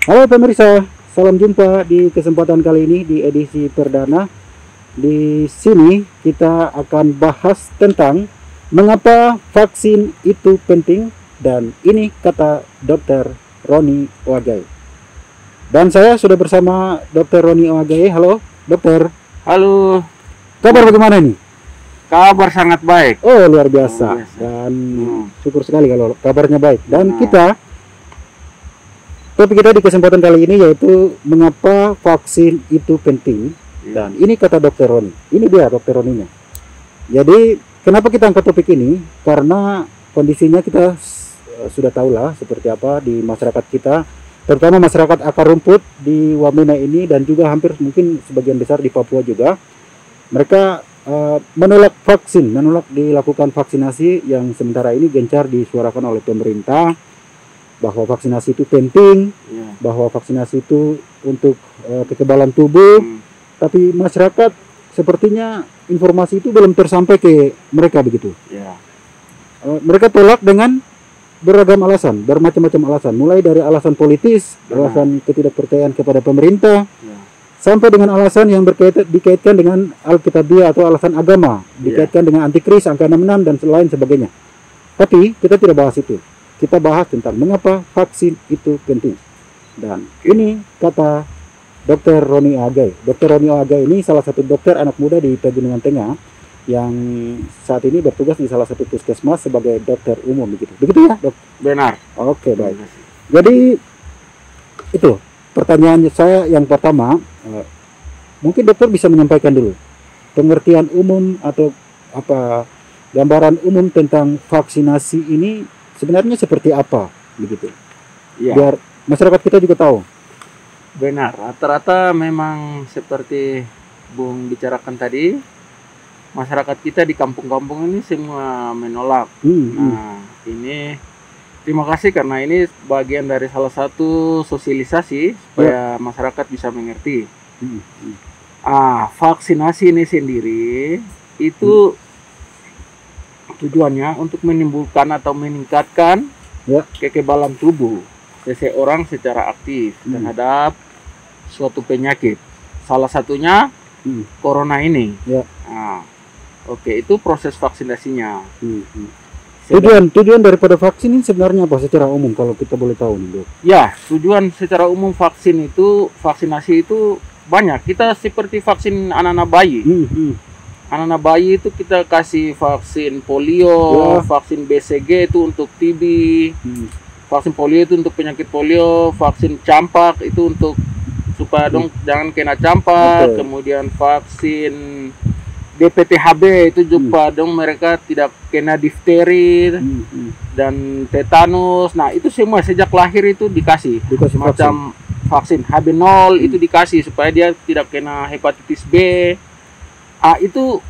Halo pemirsa, salam jumpa di kesempatan kali ini di edisi perdana. Di sini kita akan bahas tentang mengapa vaksin itu penting, dan ini kata Dr. Roni Owagai. Dan saya sudah bersama Dr. Roni Owagai. Halo, dokter. Halo. Kabar bagaimana nih? Kabar sangat baik. Oh, luar biasa. Dan syukur sekali kalau kabarnya baik. Dan topik kita di kesempatan kali ini yaitu mengapa vaksin itu penting. Dan ini kata Dr. Roni. Ini dia Dr. Roninya. Jadi kenapa kita angkat topik ini? Karena kondisinya kita sudah tahu lah seperti apa di masyarakat kita, terutama masyarakat akar rumput di Wamena ini dan juga hampir mungkin sebagian besar di Papua juga. Mereka menolak vaksin, menolak dilakukan vaksinasi yang sementara ini gencar disuarakan oleh pemerintah, bahwa vaksinasi itu penting, bahwa vaksinasi itu untuk kekebalan tubuh, tapi masyarakat sepertinya informasi itu belum tersampai ke mereka begitu. Mereka tolak dengan beragam alasan, bermacam-macam alasan, mulai dari alasan politis, alasan ketidakpercayaan kepada pemerintah, sampai dengan alasan yang dikaitkan dengan Alkitabiah atau alasan agama, dikaitkan dengan antikris, angka 66 dan lain sebagainya. Tapi kita tidak bahas itu. Kita bahas tentang mengapa vaksin itu penting. Dan ini kata Dr. Roni Owagai. Dr. Roni Owagai ini salah satu dokter anak muda di Pegunungan Tengah yang saat ini bertugas di salah satu puskesmas sebagai dokter umum begitu. Begitu ya, Dok? Benar. Oke, baik. Jadi itu pertanyaan saya yang pertama, mungkin dokter bisa menyampaikan dulu pengertian umum atau apa gambaran umum tentang vaksinasi ini sebenarnya seperti apa begitu, biar masyarakat kita juga tahu. Benar, rata-rata memang seperti Bung bicarakan tadi, masyarakat kita di kampung-kampung ini semua menolak. Nah, ini terima kasih karena ini bagian dari salah satu sosialisasi supaya masyarakat bisa mengerti. Vaksinasi ini sendiri itu tujuannya untuk menimbulkan atau meningkatkan kekebalan tubuh seseorang secara aktif terhadap suatu penyakit. Salah satunya corona ini. Itu proses vaksinasinya. Tujuan daripada vaksin ini sebenarnya apa secara umum kalau kita boleh tahu nih, Dok? Ya, tujuan secara umum vaksinasi itu banyak. Kita seperti vaksin anak-anak bayi. Anak-anak bayi itu kita kasih vaksin polio, vaksin BCG itu untuk TB, vaksin polio itu untuk penyakit polio, vaksin campak itu untuk supaya dong jangan kena campak, kemudian vaksin DPTHB itu supaya dong mereka tidak kena difteri dan tetanus. Nah itu semua sejak lahir itu dikasih macam vaksin HB0 itu dikasih supaya dia tidak kena hepatitis B. Itu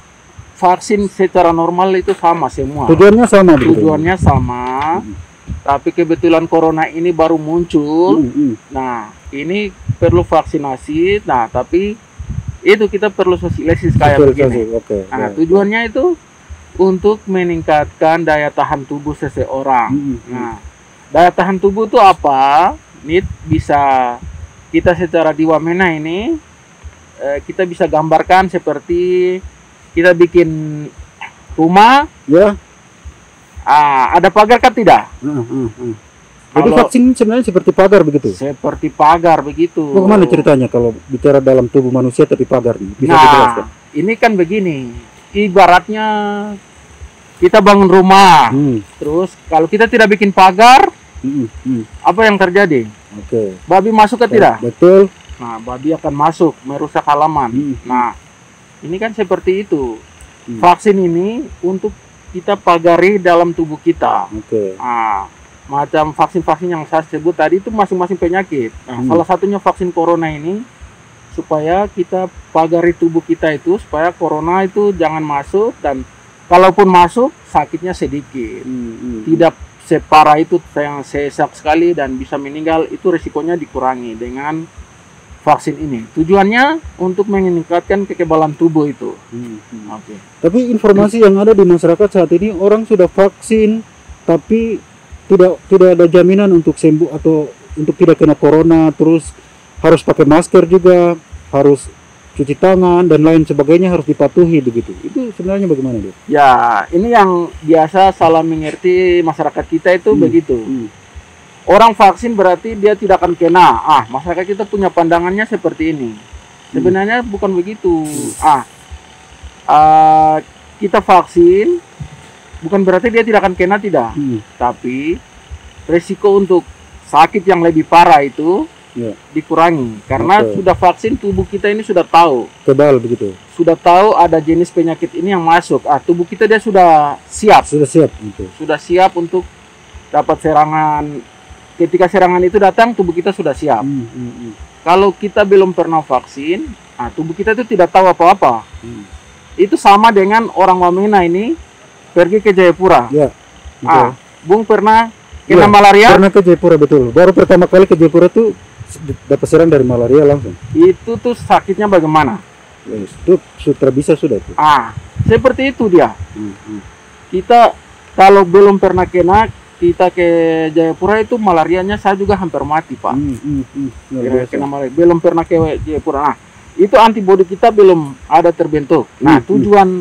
vaksin secara normal itu sama semua. Tujuannya sama. Tujuannya sama. Tapi kebetulan corona ini baru muncul. Nah, ini perlu vaksinasi. Nah, tapi itu kita perlu sosialisasi kayak begini. Tujuannya itu untuk meningkatkan daya tahan tubuh seseorang. Nah, daya tahan tubuh itu apa? Ini bisa kita secara di Wamena ini kita bisa gambarkan seperti kita bikin rumah, ada pagar kan tidak? Jadi vaksin sebenarnya seperti pagar begitu? Seperti pagar begitu. Bagaimana ceritanya kalau bicara dalam tubuh manusia tapi pagar nih? Bisa dijelaskan? Ini kan begini, ibaratnya kita bangun rumah, terus kalau kita tidak bikin pagar, apa yang terjadi? Babi masuk ke tidak? Betul. Nah, babi akan masuk, merusak halaman. Nah, ini kan seperti itu. Vaksin ini untuk kita pagari dalam tubuh kita. Macam vaksin-vaksin yang saya sebut tadi itu masing-masing penyakit. Nah, salah satunya vaksin corona ini supaya kita pagari tubuh kita itu supaya corona itu jangan masuk, dan kalaupun masuk sakitnya sedikit. Tidak separah itu yang sesak sekali dan bisa meninggal, itu risikonya dikurangi dengan vaksin ini. Tujuannya untuk meningkatkan kekebalan tubuh itu. Tapi informasi yang ada di masyarakat saat ini, orang sudah vaksin tapi tidak ada jaminan untuk sembuh atau untuk tidak kena corona, terus harus pakai masker juga, harus cuci tangan dan lain sebagainya harus dipatuhi begitu. Itu sebenarnya bagaimana, Dok? Ya, ini yang biasa salah mengerti masyarakat kita itu begitu. Orang vaksin berarti dia tidak akan kena. Masyarakat kita punya pandangannya seperti ini. Sebenarnya bukan begitu. Kita vaksin bukan berarti dia tidak akan kena, tidak. Tapi resiko untuk sakit yang lebih parah itu dikurangi karena sudah vaksin, tubuh kita ini sudah tahu kebal begitu, sudah tahu ada jenis penyakit ini yang masuk. Tubuh kita dia sudah siap gitu. Sudah siap untuk dapat serangan. Ketika serangan itu datang, tubuh kita sudah siap. Kalau kita belum pernah vaksin, tubuh kita itu tidak tahu apa-apa. Itu sama dengan orang Wamena ini pergi ke Jayapura. Bung pernah kena malaria? Pernah ke Jayapura, betul. Baru pertama kali ke Jayapura tuh dapat serang dari malaria langsung. Itu tuh sakitnya bagaimana? Itu sudah bisa sudah itu. Seperti itu dia. Kita kalau belum pernah kena, kita ke Jayapura itu malarianya saya juga hampir mati, Pak. Kena malaria. Belum pernah ke Jayapura. Itu antibodi kita belum ada terbentuk. Tujuan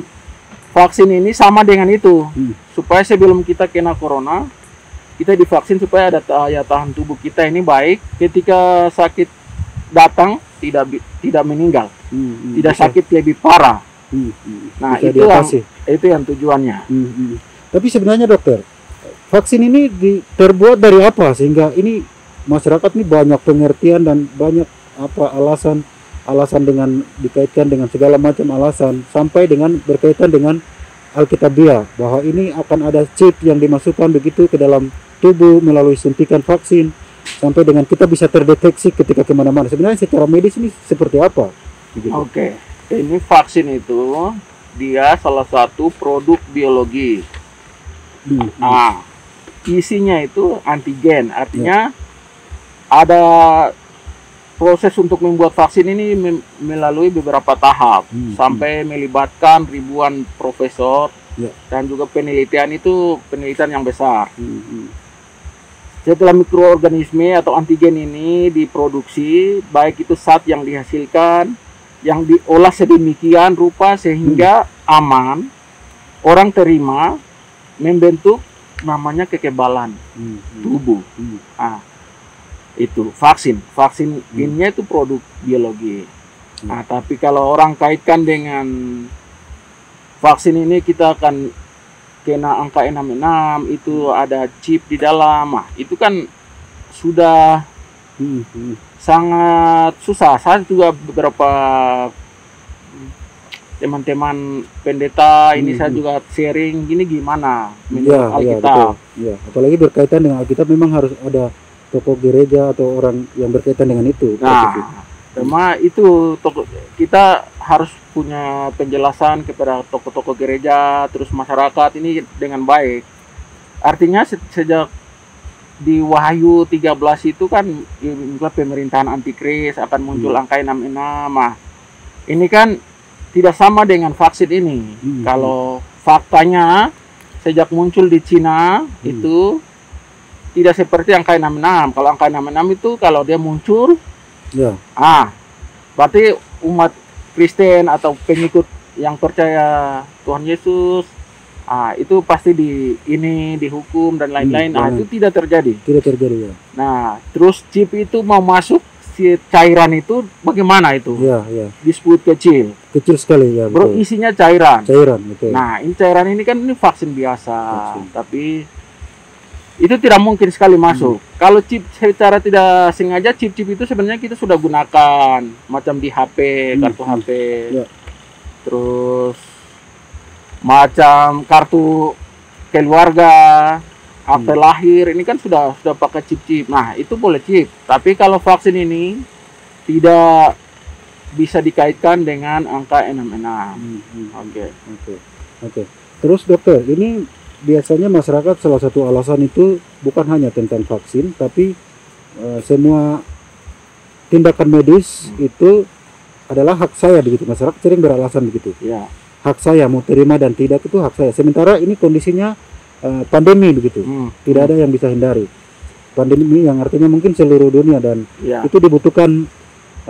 vaksin ini sama dengan itu, supaya sebelum kita kena corona, kita divaksin supaya ada daya tahan tubuh kita ini baik. Ketika sakit datang tidak meninggal, tidak sakit lebih parah. Itu yang tujuannya. Tapi sebenarnya, dokter, vaksin ini terbuat dari apa sehingga ini masyarakat ini banyak pengertian dan banyak alasan dengan dikaitkan dengan segala macam alasan, sampai dengan berkaitan dengan Alkitabiah bahwa ini akan ada chip yang dimasukkan begitu ke dalam tubuh melalui suntikan vaksin sampai dengan kita bisa terdeteksi ketika kemana-mana. Sebenarnya secara medis ini seperti apa? Oke, ini vaksin itu dia salah satu produk biologi. Isinya itu antigen, artinya ada proses untuk membuat vaksin ini melalui beberapa tahap sampai melibatkan ribuan profesor dan juga penelitian yang besar. Setelah mikroorganisme atau antigen ini diproduksi, baik itu zat yang dihasilkan, yang diolah sedemikian rupa sehingga aman, orang terima, membentuk namanya kekebalan tubuh. Itu vaksin ini itu produk biologi. Tapi kalau orang kaitkan dengan vaksin ini, kita akan kena angka 66, itu ada chip di dalam. Itu kan sudah sangat susah. Saya juga beberapa teman-teman pendeta ini saya juga sharing gini gimana menurut Alkitab. Apalagi berkaitan dengan Alkitab memang harus ada tokoh gereja atau orang yang berkaitan dengan itu. Memang itu kita harus punya penjelasan kepada tokoh-tokoh gereja, terus masyarakat ini dengan baik. Artinya sejak di Wahyu 13 itu kan pemerintahan antikris akan muncul angka 66. Ini kan tidak sama dengan vaksin ini. Kalau faktanya sejak muncul di Cina itu tidak seperti angka 66. Kalau angka 66 itu kalau dia muncul, berarti umat Kristen atau pengikut yang percaya Tuhan Yesus, itu pasti dihukum dan lain-lain. Itu tidak terjadi. Terus chip itu mau masuk, si cairan itu bagaimana itu? Disebut kecil sekali ya. Bro, isinya cairan. Betul. Ini cairan ini kan vaksin biasa, tapi itu tidak mungkin sekali masuk. Kalau chip secara tidak sengaja, chip-chip itu sebenarnya kita sudah gunakan macam di HP, kartu HP, terus macam kartu keluarga, akte lahir, ini kan sudah pakai chip-chip. Itu boleh chip. Tapi kalau vaksin ini tidak bisa dikaitkan dengan angka 66. Oke. Terus dokter, ini biasanya masyarakat salah satu alasan itu bukan hanya tentang vaksin, tapi semua tindakan medis itu adalah hak saya begitu. Masyarakat sering beralasan begitu. Hak saya mau terima dan tidak itu hak saya. Sementara ini kondisinya pandemi begitu, tidak ada yang bisa hindari. pandemi yang artinya mungkin seluruh dunia dan Ya. itu dibutuhkan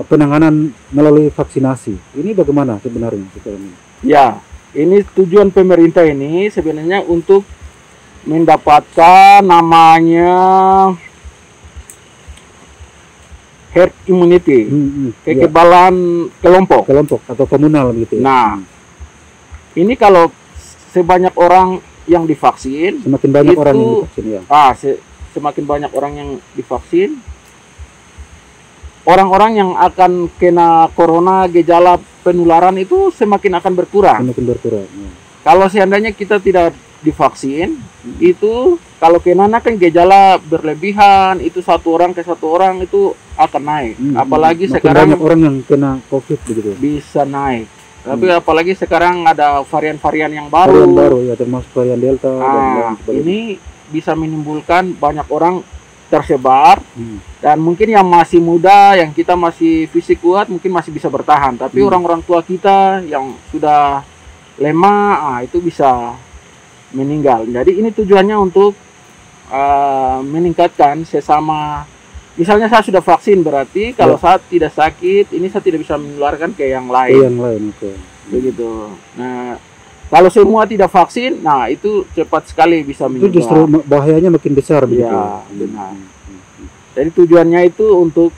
penanganan melalui vaksinasi. Ini bagaimana sebenarnya sekarang ini? Ya, ini tujuan pemerintah ini sebenarnya untuk mendapatkan namanya herd immunity, Ya, kekebalan kelompok. kelompok atau komunal gitu. Ya. Nah, ini kalau sebanyak orang yang divaksin, Semakin banyak itu- orang yang divaksin ya. semakin banyak orang yang divaksin, orang-orang yang akan kena corona gejala penularan itu semakin akan berkurang. Semakin berkurang. Ya. Kalau seandainya kita tidak divaksin, itu kalau kena kan gejala berlebihan, itu satu orang ke satu orang itu akan naik. Apalagi Makin sekarang banyak orang yang kena COVID begitu. bisa naik. Tapi apalagi sekarang ada varian-varian yang baru. Varian baru ya, termasuk varian Delta dan lain sebagainya. Ini bisa menimbulkan banyak orang tersebar, dan mungkin yang masih muda, yang kita masih fisik kuat mungkin masih bisa bertahan, tapi orang-orang tua kita yang sudah lemah, itu bisa meninggal. Jadi ini tujuannya untuk meningkatkan sesama. Misalnya saya sudah vaksin, berarti kalau saya tidak sakit, ini saya tidak bisa menularkan ke yang lain. Yang lain itu. Begitu. Nah, kalau semua tidak vaksin, nah itu cepat sekali bisa Itu menyebar. justru bahayanya makin besar begitu. Ya, benar. Jadi tujuannya itu untuk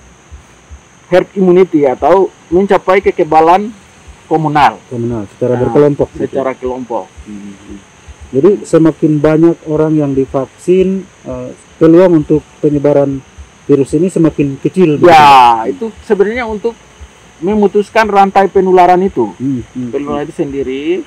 herd immunity atau mencapai kekebalan komunal Komunal secara Nah, berkelompok. gitu. secara kelompok. Jadi semakin banyak orang yang divaksin, peluang untuk penyebaran virus ini semakin kecil. begitu. Ya, itu sebenarnya untuk memutuskan rantai penularan itu. Penularan itu sendiri.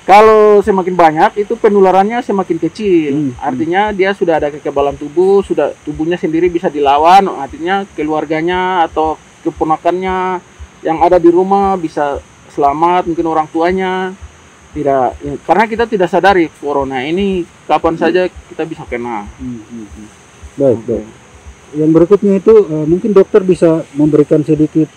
Kalau semakin banyak, itu penularannya semakin kecil. Artinya dia sudah ada kekebalan tubuh, sudah tubuhnya sendiri bisa dilawan. Artinya keluarganya atau keponakannya yang ada di rumah bisa selamat, mungkin orang tuanya tidak. Karena kita tidak sadari corona ini kapan saja kita bisa kena. Baik, baik. Yang berikutnya itu mungkin dokter bisa memberikan sedikit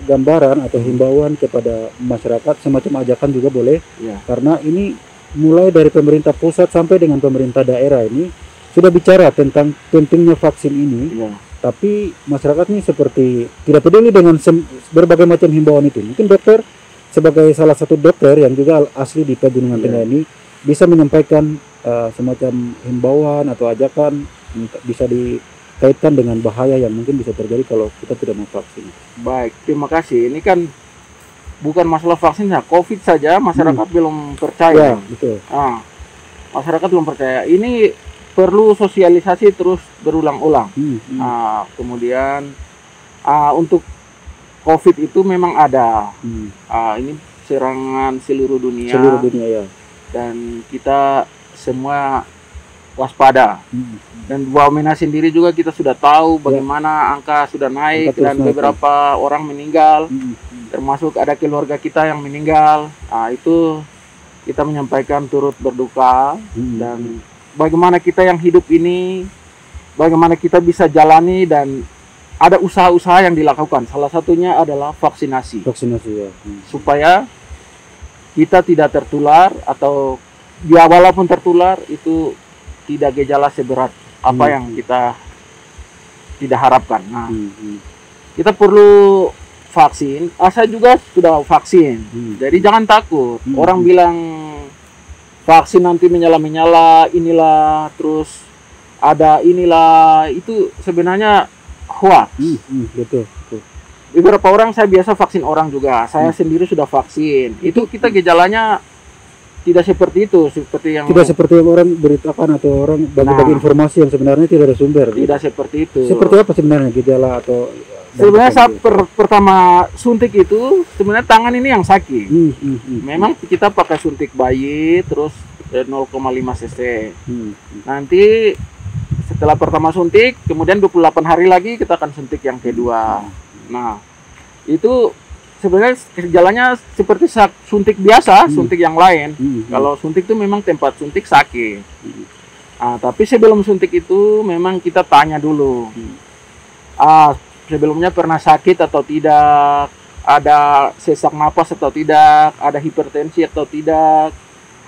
gambaran atau himbauan kepada masyarakat, semacam ajakan juga boleh, Ya. karena ini mulai dari pemerintah pusat sampai dengan pemerintah daerah ini sudah bicara tentang pentingnya vaksin ini, Ya. tapi masyarakat ini seperti tidak peduli dengan berbagai macam himbauan itu. Mungkin dokter sebagai salah satu dokter yang juga asli di Pegunungan Tengah ini bisa menyampaikan semacam himbauan atau ajakan bisa dikaitkan dengan bahaya yang mungkin bisa terjadi kalau kita tidak mau vaksin. Baik, terima kasih. Ini kan bukan masalah vaksinnya, COVID saja masyarakat belum percaya. Ya, betul. Masyarakat belum percaya. Ini perlu sosialisasi terus berulang-ulang. Kemudian untuk COVID itu memang ada. Ini serangan seluruh dunia. Seluruh dunia ya. Dan kita semua waspada. Dan di Wamena sendiri juga kita sudah tahu bagaimana angka sudah naik, Angka terus dan naik, beberapa orang meninggal, termasuk ada keluarga kita yang meninggal. Itu kita menyampaikan turut berduka, dan bagaimana kita yang hidup ini, bagaimana kita bisa jalani, dan ada usaha-usaha yang dilakukan. Salah satunya adalah vaksinasi. Vaksinasi ya. Supaya kita tidak tertular, atau dia walaupun tertular itu tidak gejala seberat apa yang kita tidak harapkan. Nah, kita perlu vaksin. Saya juga sudah vaksin. Jadi jangan takut. Orang bilang vaksin nanti menyala-menyala, inilah, terus ada inilah, itu sebenarnya hoax. Betul. Beberapa orang saya biasa vaksin orang juga. Saya sendiri sudah vaksin. Itu kita gejalanya tidak seperti itu, seperti yang tidak seperti yang orang beritakan atau orang bagi-bagi informasi yang sebenarnya tidak ada sumber. Tidak seperti itu. Seperti apa sebenarnya gejala atau sebenarnya saat pertama suntik itu sebenarnya tangan ini yang sakit. Memang kita pakai suntik bayi terus 0,5 cc. Nanti setelah pertama suntik, kemudian 28 hari lagi kita akan suntik yang kedua. Nah, itu sebenarnya gejalanya seperti suntik biasa, suntik yang lain. Kalau suntik itu memang tempat suntik sakit. Tapi sebelum suntik itu memang kita tanya dulu. Sebelumnya pernah sakit atau tidak, ada sesak napas atau tidak, ada hipertensi atau tidak,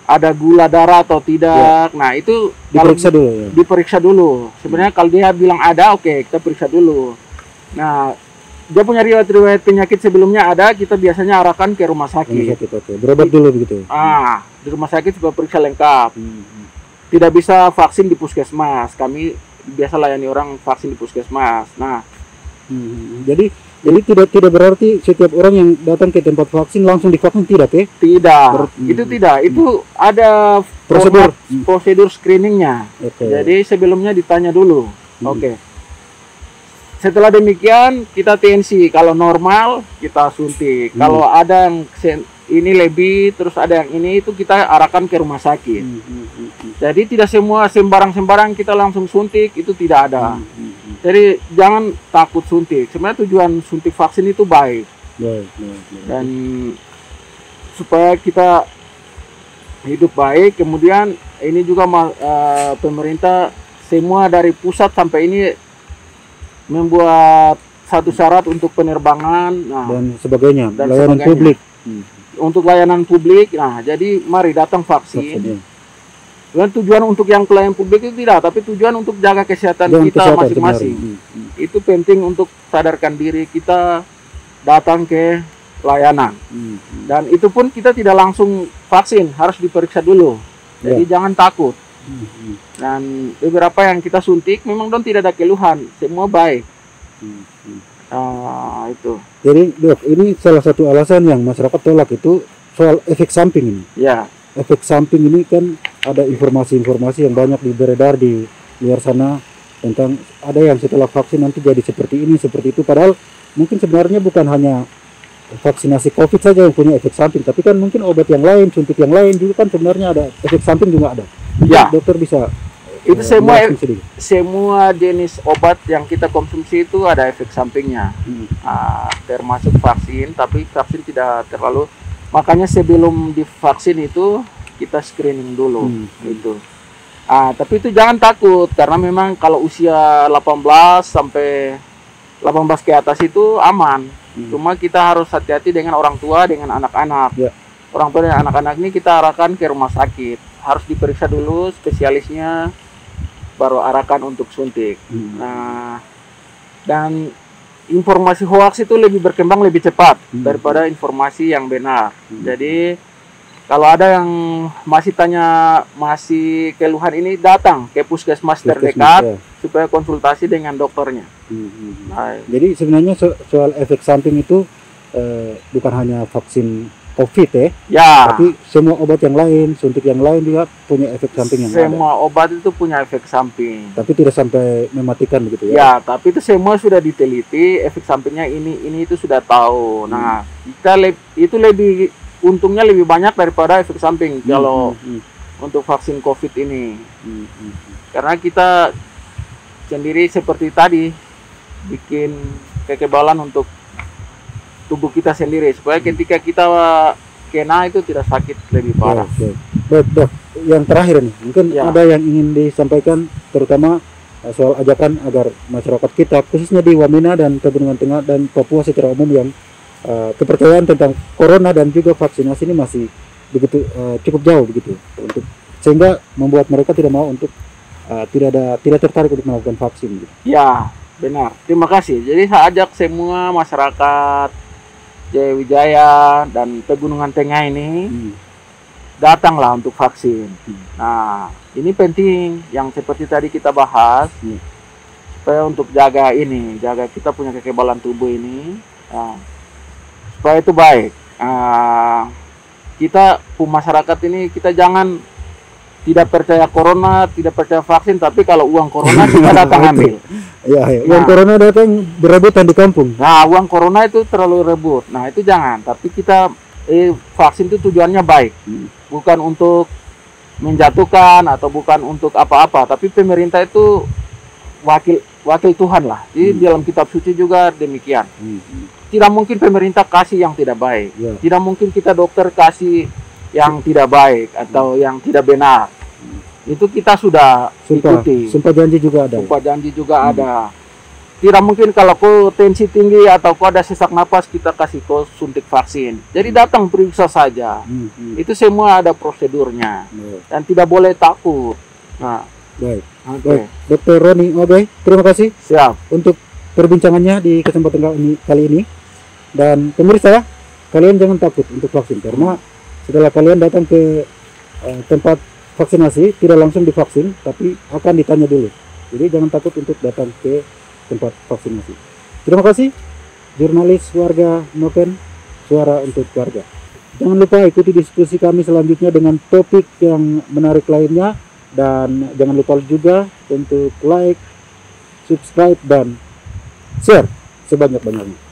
ada gula darah atau tidak. Nah, itu Diperiksa dulu ya. diperiksa dulu. Sebenarnya kalau dia bilang ada, oke, kita periksa dulu. Nah, dia punya riwayat penyakit sebelumnya ada, kita biasanya arahkan ke rumah sakit. Oke. Berobat dulu begitu. Di rumah sakit supaya periksa lengkap. Tidak bisa vaksin di puskesmas. Kami biasa layani orang vaksin di puskesmas. Nah, jadi tidak berarti setiap orang yang datang ke tempat vaksin langsung divaksin, tidak ya? tidak. Itu tidak. Itu ada prosedur screeningnya. Jadi sebelumnya ditanya dulu. Oke. Setelah demikian kita TNC. Kalau normal kita suntik. Kalau ada yang ini lebih, terus ada yang ini, itu kita arahkan ke rumah sakit. Jadi tidak semua sembarang kita langsung suntik, itu tidak ada. Jadi jangan takut suntik. Sebenarnya tujuan suntik vaksin itu baik. Dan supaya kita hidup baik. Kemudian ini juga pemerintah semua dari pusat sampai ini membuat satu syarat untuk penerbangan dan sebagainya, layanan publik. Untuk layanan publik. Nah, jadi mari datang vaksin. Dan tujuan untuk yang pelayanan publik itu tidak, tapi tujuan untuk jaga kesehatan kita masing-masing. Itu penting untuk sadarkan diri kita datang ke layanan. Dan itu pun kita tidak langsung vaksin, harus diperiksa dulu. Jadi jangan takut. Dan beberapa yang kita suntik memang tidak ada keluhan, semua baik. Itu. Jadi dok, ini salah satu alasan yang masyarakat tolak itu soal efek samping ini. Ya. Efek samping ini kan ada informasi-informasi yang banyak beredar di luar sana tentang ada yang setelah vaksin nanti jadi seperti ini, seperti itu. Padahal mungkin sebenarnya bukan hanya vaksinasi COVID saja yang punya efek samping, tapi kan mungkin obat yang lain, suntik yang lain juga kan sebenarnya ada efek samping juga ada. Ya. Dokter bisa itu semua jenis obat yang kita konsumsi itu ada efek sampingnya, termasuk vaksin, tapi vaksin tidak terlalu. Makanya sebelum divaksin itu kita screening dulu itu. Tapi itu jangan takut karena memang kalau usia 18 sampai 18 ke atas itu aman. Cuma kita harus hati-hati dengan orang tua, dengan anak-anak. Orang tua dan anak-anak ini kita arahkan ke rumah sakit. Harus diperiksa dulu spesialisnya, baru arahkan untuk suntik. Nah, dan informasi hoax itu lebih berkembang lebih cepat daripada informasi yang benar. Jadi kalau ada yang masih masih keluhan ini, datang ke puskesmas terdekat supaya konsultasi dengan dokternya. Jadi sebenarnya soal efek samping itu bukan hanya vaksin COVID tapi semua obat yang lain, suntik yang lain juga punya efek samping yang semua obat itu punya efek samping. Tapi tidak sampai mematikan begitu ya? Ya, tapi itu semua sudah diteliti, efek sampingnya ini itu sudah tahu. Nah, itu lebih untungnya lebih banyak daripada efek samping kalau untuk vaksin COVID ini. Karena kita sendiri seperti tadi bikin kekebalan untuk tubuh kita sendiri supaya ketika kita kena itu tidak sakit lebih parah. Baik dok, yang terakhir nih mungkin ada yang ingin disampaikan terutama soal ajakan agar masyarakat kita khususnya di Wamena dan Pegunungan Tengah dan Papua secara umum yang kepercayaan tentang corona dan juga vaksinasi ini masih begitu cukup jauh begitu untuk sehingga membuat mereka tidak mau untuk tidak tertarik untuk melakukan vaksin gitu. Ya, benar. Terima kasih. Jadi saya ajak semua masyarakat Jaya Wijaya dan Pegunungan Tengah ini datanglah untuk vaksin. Nah, ini penting yang seperti tadi kita bahas supaya untuk jaga kita punya kekebalan tubuh ini, supaya itu baik. Kita masyarakat ini kita jangan tidak percaya corona, tidak percaya vaksin, tapi kalau uang corona kita datang ambil. Uang corona datang berebutan di kampung. Nah, uang corona itu terlalu rebut. Nah, itu jangan. Tapi kita vaksin itu tujuannya baik, bukan untuk menjatuhkan atau bukan untuk apa-apa. Tapi pemerintah itu wakil Tuhan lah. Jadi dalam kitab suci juga demikian. Tidak mungkin pemerintah kasih yang tidak baik. Tidak mungkin kita dokter kasih yang tidak baik atau yang tidak benar. Itu kita sudah ikuti. Sumpah janji juga ada. Sumpah janji juga ada. tidak mungkin kalau kau tensi tinggi atau kau ada sesak napas kita kasih kau suntik vaksin. Jadi datang periksa saja. Itu semua ada prosedurnya dan tidak boleh takut. Nah, baik. Baik, Dokter Roni Oge, terima kasih. Siap. Untuk perbincangannya di kesempatan kali ini. Dan pemirsa, kalian jangan takut untuk vaksin karena setelah kalian datang ke tempat vaksinasi tidak langsung divaksin, tapi akan ditanya dulu. Jadi jangan takut untuk datang ke tempat vaksinasi. Terima kasih, jurnalis warga Noken, suara untuk warga. Jangan lupa ikuti diskusi kami selanjutnya dengan topik yang menarik lainnya, dan jangan lupa juga untuk like, subscribe, dan share sebanyak-banyaknya.